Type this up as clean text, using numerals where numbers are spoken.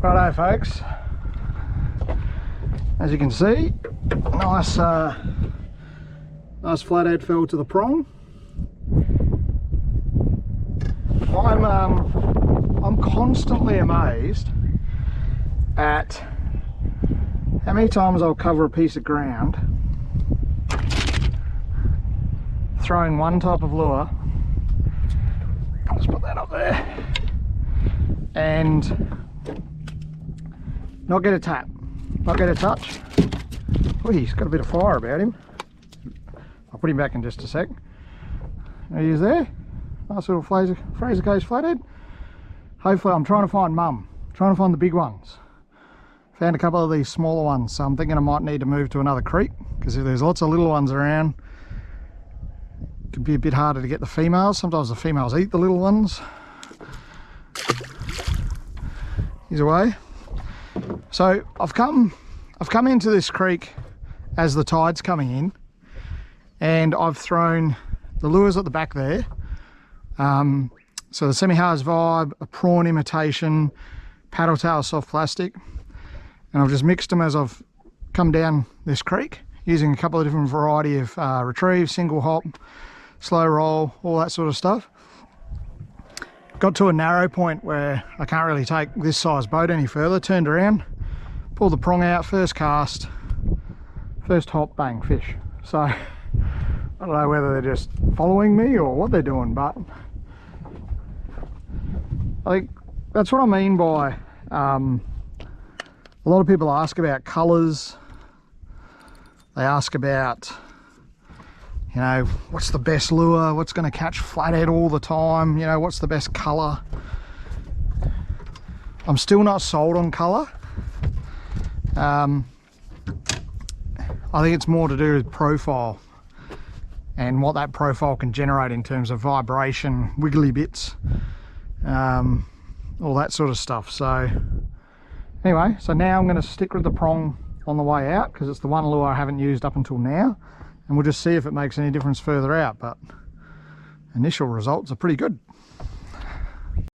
Righto folks, as you can see, nice flathead fell to the prong. I'm constantly amazed at how many times I'll cover a piece of ground throwing one type of lure. I'll just put that up there and not get a tap, not get a touch. Oh, he's got a bit of fire about him. I'll put him back in just a sec. There he is there. Nice little Fraser Coast flathead. Hopefully, I'm trying to find mum. Trying to find the big ones. Found a couple of these smaller ones, so I'm thinking I might need to move to another creek, because if there's lots of little ones around, it could be a bit harder to get the females. Sometimes the females eat the little ones. He's away. So I've come into this creek as the tide's coming in, and I've thrown the lures at the back there. So the semi-hards vibe, a prawn imitation, paddle tail soft plastic, and I've just mixed them as I've come down this creek using a couple of different variety of retrieve, single hop, slow roll, all that sort of stuff. Got to a narrow point where I can't really take this size boat any further, turned around, pulled the prong out, first cast, first hop, bang, fish. So I don't know whether they're just following me or what they're doing, but I think that's what I mean by a lot of people ask about colours. They ask about, you know, what's the best lure, what's going to catch flathead all the time, you know, what's the best colour. I'm still not sold on colour. I think it's more to do with profile and what that profile can generate in terms of vibration, wiggly bits, all that sort of stuff. So anyway, so now I'm going to stick with the prong on the way out, because it's the one lure I haven't used up until now, and we'll just see if it makes any difference further out, but initial results are pretty good.